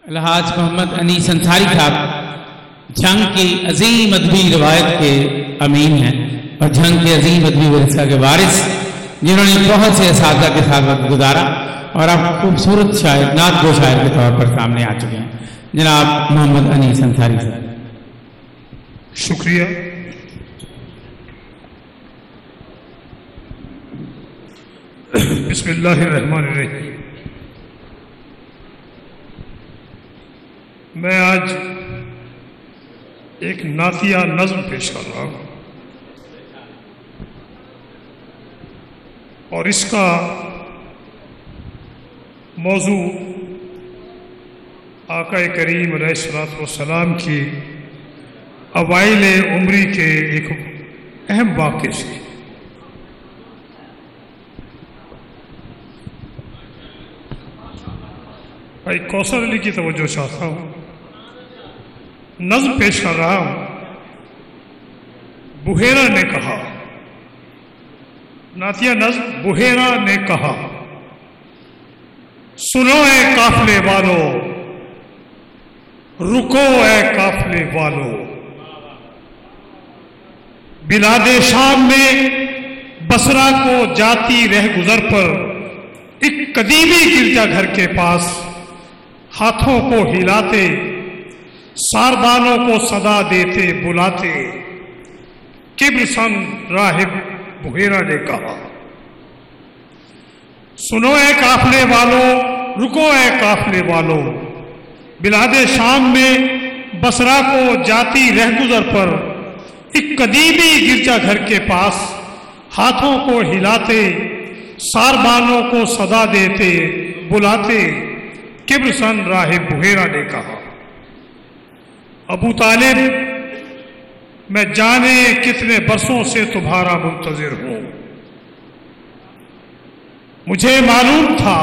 الحاج محمد انیس انصاری صاحب جھنگ کی عظیم ادبی روایت کے امین ہیں اور جھنگ کے عظیم ادبی ورثہ کے وارث، جنہوں نے بہت سے اساتذہ کے ساتھ وقت گزارا اور اب خوبصورت شاعر، نعت گو شاعر کے طور پر سامنے آ چکے ہیں، جناب محمد انیس انصاری صاحب۔ شکریہ۔ بسم اللہ الرحمن الرحیم۔ میں آج ایک نعتیہ نظم پیش کر رہا ہوں اور اس کا موضوع آقا کریم علیہ الصلوۃ والسلام کی اوائل عمری کے ایک اہم واقعے سے۔ بھائی کوثر علی کی توجہ چاہتا ہوں، نظم پیش کر رہا ہوں۔ بحیرہ نے کہا، نعتیہ نظم بحیرہ نے کہا، سنو اے قافلے والو، رکو اے قافلے والو، بلاد شام میں بصرہ کو جاتی رہ گزر پر ایک قدیمی گرجا گھر کے پاس ہاتھوں کو ہلاتے، ساربانوں کو صدا دیتے بلاتے، کبر سن راہب بحیرہ نے کہا، سنو اے قافلے والو، رکو اے قافلے والو، بلاد شام میں بصرہ کو جاتی رہ گزر پر ایک قدیمی گرجا گھر کے پاس ہاتھوں کو ہلاتے، ساربانوں کو صدا دیتے بلاتے، کبر سن راہب بحیرہ نے کہا، ابو طالب میں جانے کتنے برسوں سے تمہارا منتظر ہوں، مجھے معلوم تھا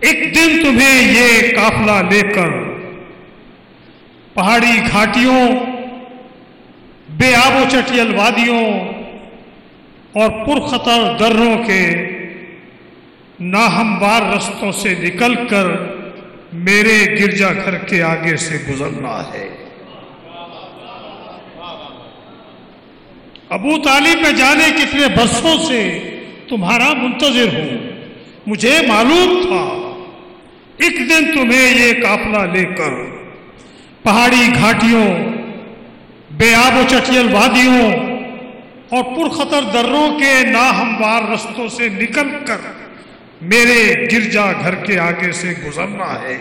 ایک دن تمہیں یہ قافلہ لے کر پہاڑی گھاٹیوں، بے آب و چٹیل وادیوں اور پرخطر دروں کے ناہموار رستوں سے نکل کر میرے گرجا گھر کے آگے سے گزرنا ہے۔ ابو طالب میں جانے کتنے برسوں سے تمہارا منتظر ہوں، مجھے معلوم تھا ایک دن تمہیں یہ قافلہ لے کر پہاڑی گھاٹیوں، بے آب و چٹیل وادیوں اور پرخطر دروں کے ناہموار رستوں سے نکل کر میرے گرجا گھر کے آگے سے گزرنا ہے،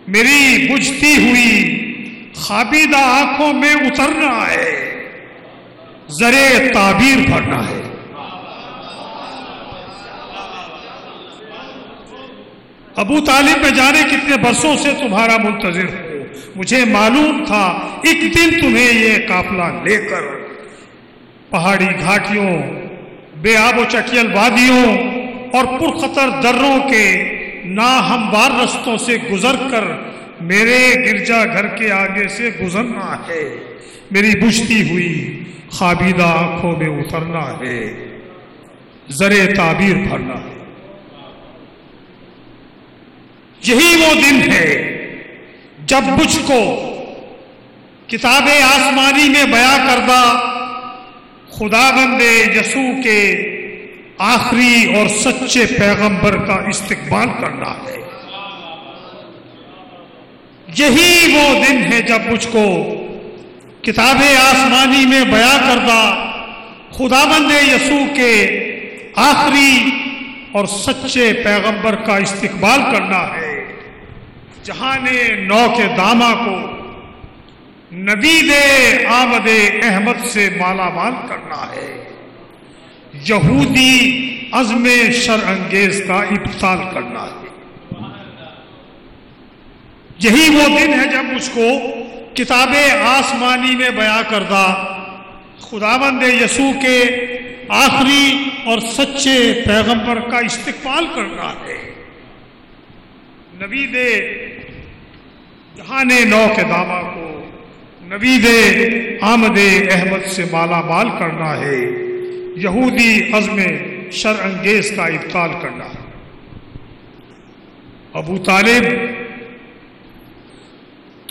میری بجھتی ہوئی خوابیدہ آنکھوں میں اترنا ہے، زرے تعبیر بھرنا ہے۔ ابو طالب میں جانے کتنے برسوں سے تمہارا منتظر ہوں، مجھے معلوم تھا ایک دن تمہیں یہ قافلہ لے کر پہاڑی گھاٹیوں، بے آب و چٹیل وادیوں اور پرخطر دروں کے ناہموار رستوں سے گزر کر میرے گرجا گھر کے آگے سے گزرنا ہے، میری بجھتی ہوئی خوابیدہ آنکھوں میں اترنا ہے، زرے تعبیر بھرنا ہے۔ یہی وہ دن ہے جب مجھ کو کتاب آسمانی میں بیاں کردہ خداوند یسوع کے آخری اور سچے پیغمبر کا استقبال کرنا ہے۔ یہی وہ دن ہے جب مجھ کو کتاب آسمانی میں بیاں کردہ خداوند یسوع کے آخری اور سچے پیغمبر کا استقبال کرنا ہے، جہان نو کے داماں کو نوید آمد احمد سے مالا مال کرنا ہے، یہودی عزم شر انگیز کا ابطال کرنا ہے۔ یہی وہ دن ہے جب مجھ کو کتاب آسمانی میں بیاں کردہ خداوند یسوع کے آخری اور سچے پیغمبر کا استقبال کرنا ہے، نوید جہان نو کے داماں کو نوید آمد احمد سے مالا مال کرنا ہے، یہودی عزم شر انگیز کا ابطال کرنا ہے۔ ابو طالب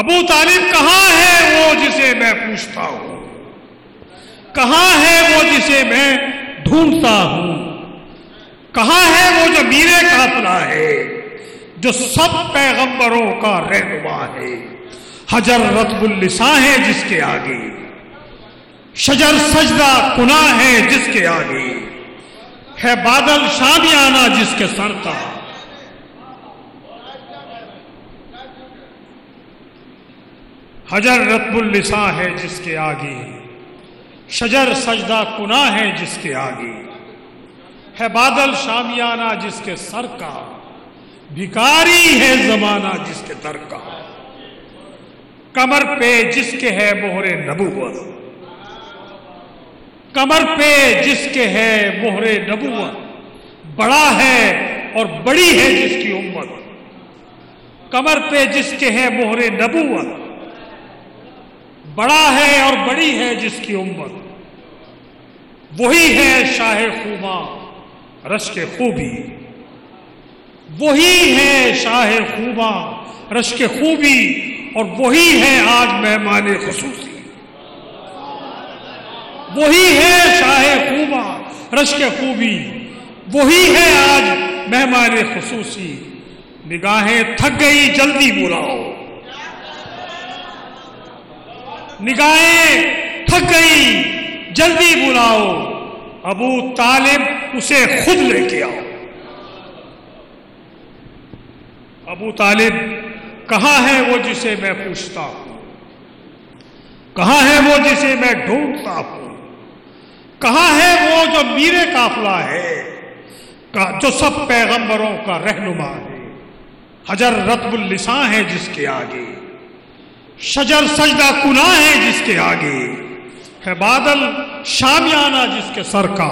ابو طالب کہاں ہے وہ جسے میں پوچھتا ہوں، کہاں ہے وہ جسے میں ڈھونڈتا ہوں، کہاں ہے وہ جو میرے قافلہ ہے، جو سب پیغمبروں کا رہنما ہے۔ حجر رطب اللسان ہے جس کے آگے، شجر سجدہ کناں ہے جس کے آگے، ہے بادل شامیانہ جس کے سر کا۔ حجر رطب اللسان ہے جس کے آگے، شجر سجدہ کناں ہے جس کے آگے، ہے بادل شامیانہ جس کے سر کا، بھکاری ہے زمانہ جس کے در کا۔ کمر پہ جس کے ہے مہر نبوت، کمر پہ جس کے ہے مہر نبوت، بڑا ہے اور بڑی ہے جس کی امت۔ کمر پہ جس کے ہے مہر نبوت، بڑا ہے اور بڑی ہے جس کی امت، وہی ہے شاہ خوباں رشک خوبی، وہی ہے شاہ خوباں رشک خوبی، اور وہی ہے آج مہمان خصوصی، وہی ہے شاہ خوباں رشک خوبی، وہی ہے آج مہمان خصوصی۔ نگاہیں تھک گئی جلدی بلاؤ، نگاہیں تھک گئی جلدی بلاؤ، ابو طالب اسے خود لے کے آؤ۔ ابو طالب کہاں ہے وہ جسے میں پوچھتا ہوں، کہاں ہے وہ جسے میں ڈھونڈتا ہوں، کہاں ہے وہ جو میرے قافلہ ہے، جو سب پیغمبروں کا رہنما ہے۔ حجر رطب اللسان ہے جس کے آگے، شجر سجدہ کناں ہے جس کے آگے، ہے بادل شامیانہ جس کے سر کا،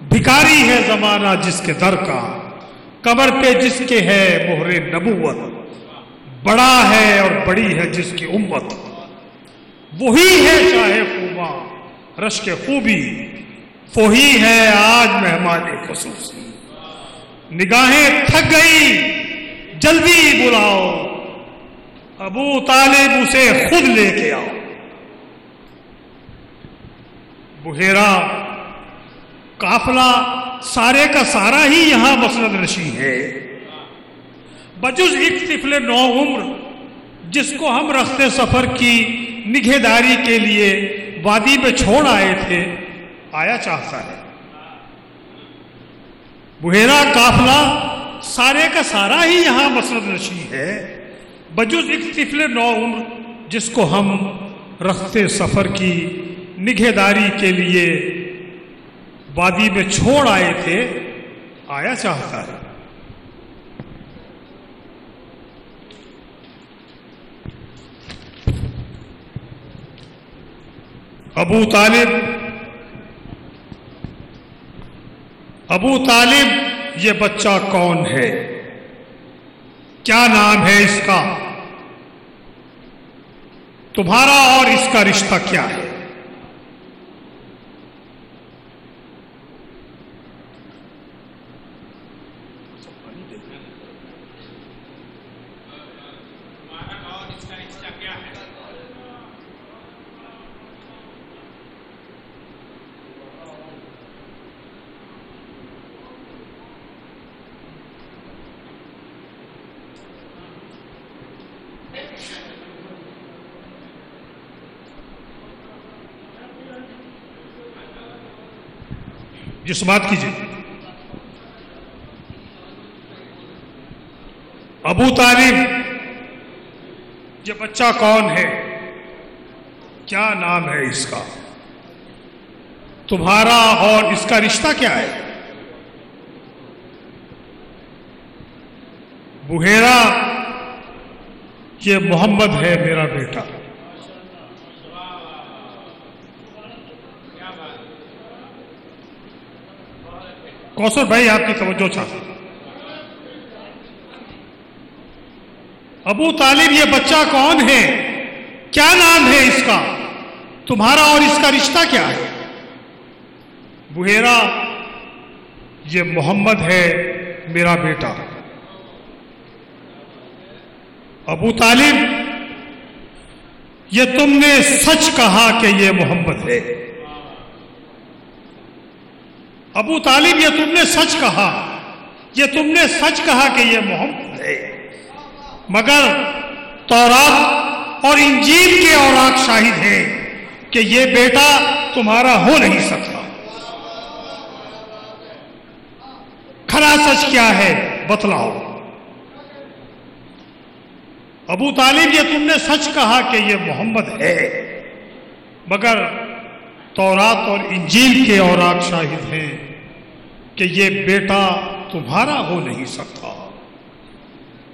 بھکاری ہے زمانہ جس کے در کا۔ کمر پہ جس کے ہے مہر نبوت، بڑا ہے اور بڑی ہے جس کی امت، وہی ہے شاہ خوباں رشک خوبی، وہی ہے آج مہمان خصوصی۔ نگاہیں تھک گئی جلدی بلاؤ، ابو طالب اسے خود لے کے آؤ۔ بحیرہ قافلہ سارے کا سارا ہی یہاں مسند نشین ہے، بجز ایک طفل نو عمر جس کو ہم رخت سفر کی نگہداری کے لیے وادی میں چھوڑ آئے تھے، آیا چاہتا ہے۔ بحیرہ قافلہ سارے کا سارا ہی یہاں مسند نشین ہے، بجز ایک طفل نو عمر جس کو ہم رخت سفر کی نگہداری کے لیے وادی میں چھوڑ آئے تھے، آیا چاہتا ہے۔ ابو طالب یہ بچہ کون ہے، کیا نام ہے اس کا، تمہارا اور اس کا رشتہ کیا ہے؟ جس بات کیجیے، ابو طالب یہ بچہ کون ہے، کیا نام ہے اس کا، تمہارا اور اس کا رشتہ کیا ہے؟ بحیرہ یہ محمد ہے میرا بیٹا۔ کوثر بھائی آپ کی توجہ چاہتا ہوں۔ ابو طالب یہ بچہ کون ہے، کیا نام ہے اس کا، تمہارا اور اس کا رشتہ کیا ہے؟ بحیرہ یہ محمد ہے میرا بیٹا۔ ابو طالب یہ تم نے سچ کہا کہ یہ محمد ہے۔ ابو طالب یہ تم نے سچ کہا، یہ تم نے سچ کہا کہ یہ محمد ہے، مگر تورات اور انجیل کے اوراق شاہد ہیں کہ یہ بیٹا تمہارا ہو نہیں سکتا۔ کھرا سچ کیا ہے بتلاؤ۔ ابو طالب یہ تم نے سچ کہا کہ یہ محمد ہے، مگر تورات اور انجیل کے اوراق شاہد ہیں کہ یہ بیٹا تمہارا ہو نہیں سکتا۔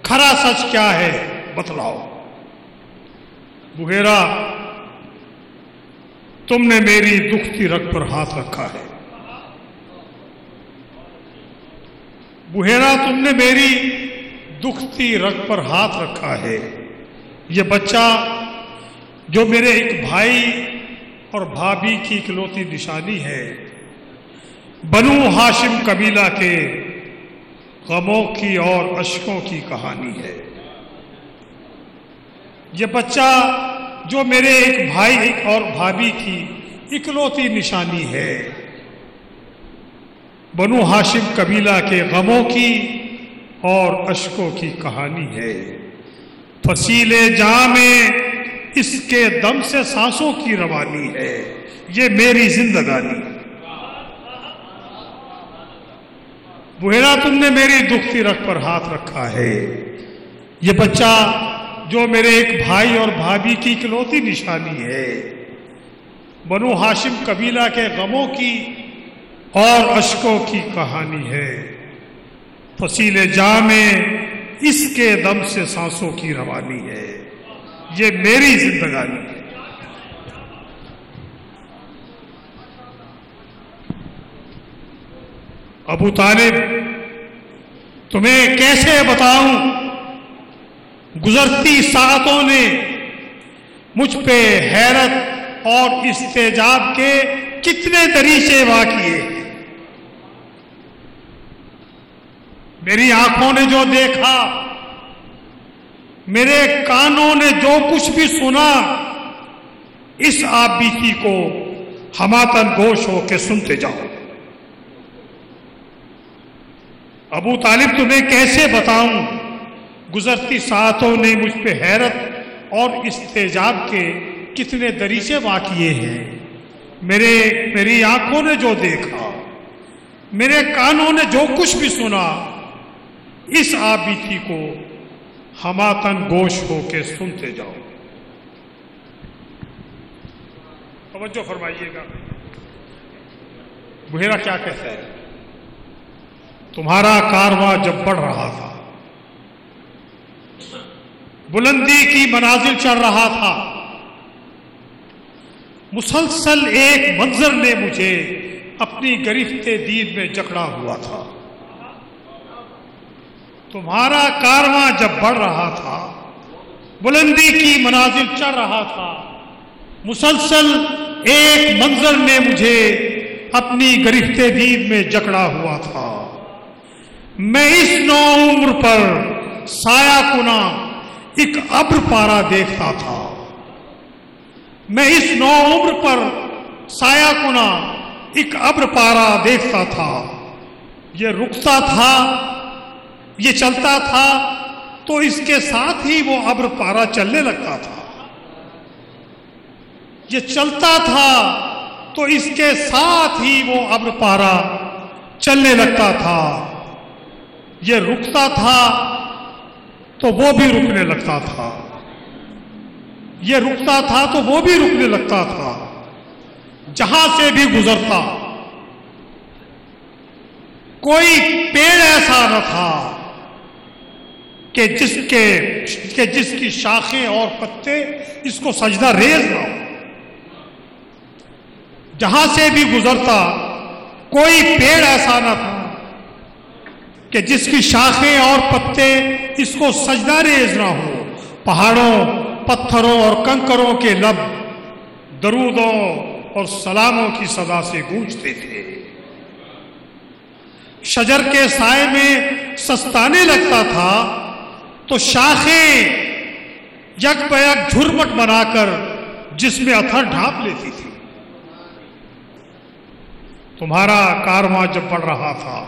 کھرا سچ کیا ہے بتلاؤ۔ بحیرہ تم نے میری دکھتی رگ پر ہاتھ رکھا ہے، بحیرہ تم نے میری دکھتی رگ پر ہاتھ رکھا ہے۔ یہ بچہ جو میرے ایک بھائی اور بھابھی کی اکلوتی نشانی ہے، بنو ہاشم قبیلہ کے غموں کی اور اشکوں کی کہانی ہے۔ یہ بچہ جو میرے ایک بھائی اور بھابھی کی اکلوتی نشانی ہے، بنو ہاشم قبیلہ کے غموں کی اور اشکوں کی کہانی ہے۔ فصیل جاں میں اس کے دم سے سانسوں کی روانی ہے، یہ میری زندگانی ہے۔ بحیرہ تم نے میری دکھتی رگ پر ہاتھ رکھا ہے۔ یہ بچہ جو میرے ایک بھائی اور بھابھی کی اکلوتی نشانی ہے، بنو ہاشم قبیلہ کے غموں کی اور اشکوں کی کہانی ہے۔ فصیل جاں میں اس کے دم سے سانسوں کی روانی ہے، یہ میری زندگانی ہے۔ ابو طالب تمہیں کیسے بتاؤں، گزرتی ساعتوں نے مجھ پہ حیرت اور استعجاب کے کتنے دریچے واقعے ہیں۔ میری آنکھوں نے جو دیکھا، میرے کانوں نے جو کچھ بھی سنا، اس آپ بیتی کو ہماتن گوش ہو کے سنتے جاؤ۔ ابو طالب تمہیں کیسے بتاؤں، گزرتی ساعتوں نے مجھ پہ حیرت اور استعجاب کے کتنے دریچے واقعے ہیں۔ میری آنکھوں نے جو دیکھا، میرے کانوں نے جو کچھ بھی سنا، اس آپ بیتی کو ہماتن گوش ہو کے سنتے جاؤ۔ توجہ فرمائیے گا، بحیرہ کیا کہتا ہے؟ تمہارا کارواں جب بڑھ رہا تھا، بلندی کی منازل چڑھ رہا تھا، مسلسل ایک منظر نے مجھے اپنی گرفت دید میں جکڑا ہوا تھا۔ تمہارا کارواں جب بڑھ رہا تھا، بلندی کی منازل چڑھ رہا تھا، مسلسل ایک منظر نے مجھے اپنی گرفت دید میں جکڑا ہوا تھا۔ میں اس نو عمر پر سایہ کنا ایک ابر پارا دیکھتا تھا، میں اس نو عمر پر سایہ کنا ایک ابر پارا دیکھتا تھا۔ یہ رکتا تھا، یہ چلتا تھا تو اس کے ساتھ ہی وہ ابر پارا چلنے لگتا تھا۔ یہ چلتا تھا تو اس کے ساتھ ہی وہ ابر پارا چلنے لگتا تھا۔ یہ رکتا تھا تو وہ بھی رکنے لگتا تھا، یہ رکتا تھا تو وہ بھی رکنے لگتا تھا۔ جہاں سے بھی گزرتا کوئی پیڑ ایسا نہ تھا کہ جس کی شاخیں اور پتے اس کو سجدہ ریز نہ ہو۔ جہاں سے بھی گزرتا کوئی پیڑ ایسا نہ تھا کہ جس کی شاخیں اور پتے اس کو سجدہ ریز نہ ہو۔ پہاڑوں، پتھروں اور کنکروں کے لب درودوں اور سلاموں کی صدا سے گونجتے تھے۔ شجر کے سائے میں سستانے لگتا تھا تو شاخیں یک بیک جھرمٹ بنا کر جس میں اتھر ڈھانپ لیتی تھی۔ تمہارا کارواں جب بڑھ رہا تھا،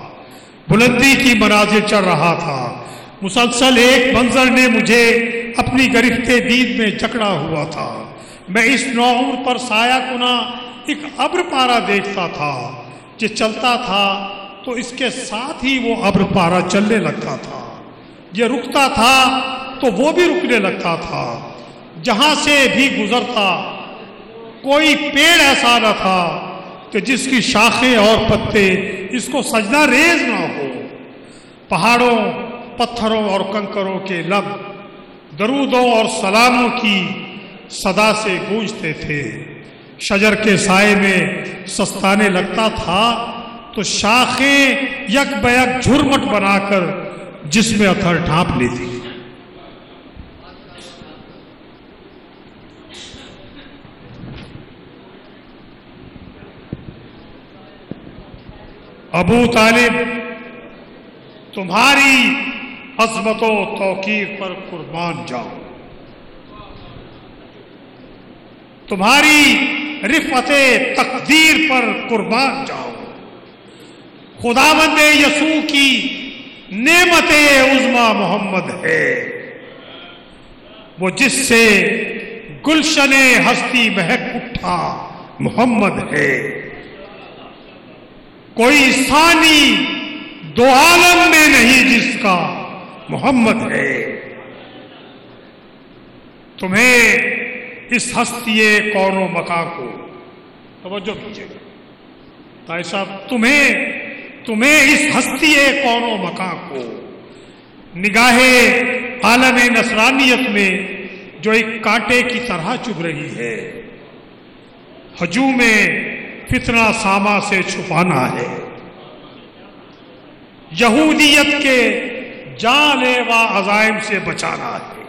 بلندی کی منازل چڑھ رہا تھا، مسلسل ایک منظر نے مجھے اپنی گرفت دید میں جکڑا ہوا تھا۔ میں اس نوعمر پر سایہ کنا ایک ابر پارا دیکھتا تھا کہ چلتا تھا تو اس کے ساتھ ہی وہ ابر پارا چلنے لگتا تھا، یہ رکتا تھا تو وہ بھی رکنے لگتا تھا، جہاں سے بھی گزرتا کوئی پیڑ ایسا نہ تھا کہ جس کی شاخیں اور پتے اس کو سجدہ ریز نہ ہو۔ پہاڑوں، پتھروں اور کنکروں کے لب درودوں اور سلاموں کی صدا سے گونجتے تھے۔ شجر کے سائے میں سستانے لگتا تھا تو شاخیں یک بیک جھرمٹ بنا کر جس میں اتھر ڈھانپ لیتی۔ ابو طالب، تمہاری عظمت و توقیر پر قربان جاؤں، تمہاری رفعت تقدیر پر قربان جاؤں۔ خداوند یسوع کی نعمت عظمیٰ محمد ہے، وہ جس سے گلشن ہستی مہک اٹھا محمد ہے۔ کوئی ثانی دو عالم میں نہیں جس کا محمد ہے۔ تمہیں اس ہستی کون و مکان کو توجہ کیجیے بھائی صاحب، تمہیں اس ہستی کون و مکان کو نگاہ عالم نصرانیت میں جو ایک کانٹے کی طرح چبھ رہی ہے، ہجوم فتنہ ساما سے چھپانا ہے، یہودیت کے جان لیوا عزائم سے بچانا ہے۔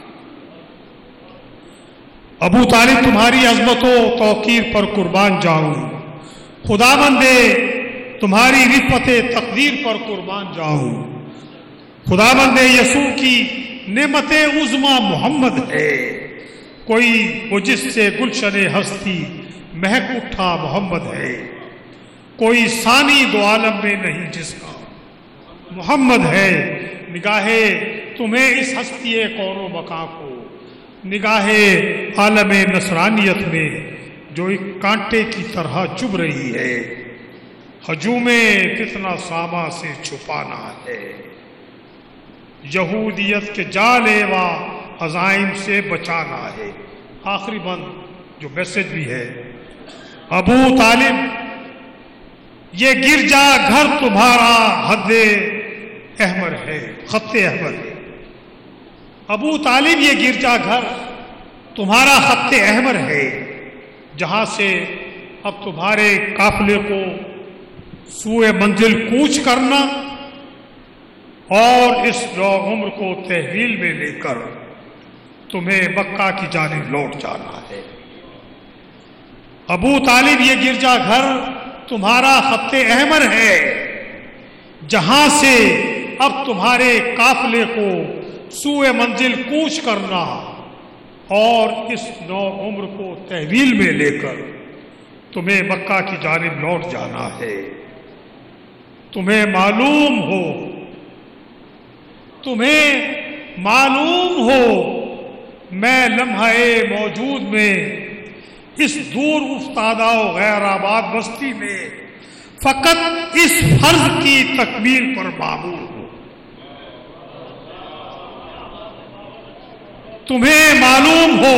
ابو طالب، تمہاری عظمت و توقیر پر قربان جاؤں، خداوند تمہاری رفعت تقدیر پر قربان جاؤں۔ خداوند یسوع کی نعمت عظمیٰ محمد ہے، کوئی وہ جس سے گلشن ہستی مہک اٹھا محمد ہے۔ کوئی ثانی دو عالم میں نہیں جس کا محمد ہے۔ نگاہ تمہیں اس ہستی کون و مکان کو نگاہ عالم نصرانیت میں جو ایک کانٹے کی طرح چبھ رہی ہے، ہجوم فتنہ ساما سے چھپانا ہے، یہودیت کے جانلیوا عزائم سے بچانا ہے۔ آخری بند جو میسج بھی ہے، ابو طالب، یہ گرجا گھر تمہارا حد احمر ہے، خط احمر ہے۔ ابو طالب، یہ گرجا گھر تمہارا خط احمر ہے، جہاں سے اب تمہارے قافلے کو سوئے منزل کوچ کرنا اور اس نو عمر کو تحویل میں لے کر تمہیں مکہ کی جانب لوٹ جانا ہے۔ ابو طالب، یہ گرجا گھر تمہارا خط احمر ہے، جہاں سے اب تمہارے قافلے کو سوئے منزل کوچ کرنا اور اس نو عمر کو تحویل میں لے کر تمہیں مکہ کی جانب لوٹ جانا ہے۔ تمہیں معلوم ہو میں لمحہ موجود میں اس دور افتادہ و غیر آباد بستی میں فقط اس فرض کی تکمیل پر مامور ہوں۔ تمہیں معلوم ہو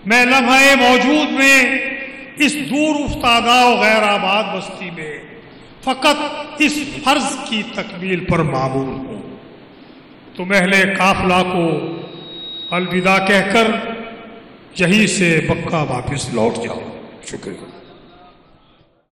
میں لمحہ موجود میں اس دور افتادہ و غیر آباد بستی میں فقط اس فرض کی تکمیل پر مامور ہوں۔ تم اہل قافلہ کو الوداع کہہ کر یہیں سے مکہ واپس لوٹ جاؤ۔ شکریہ۔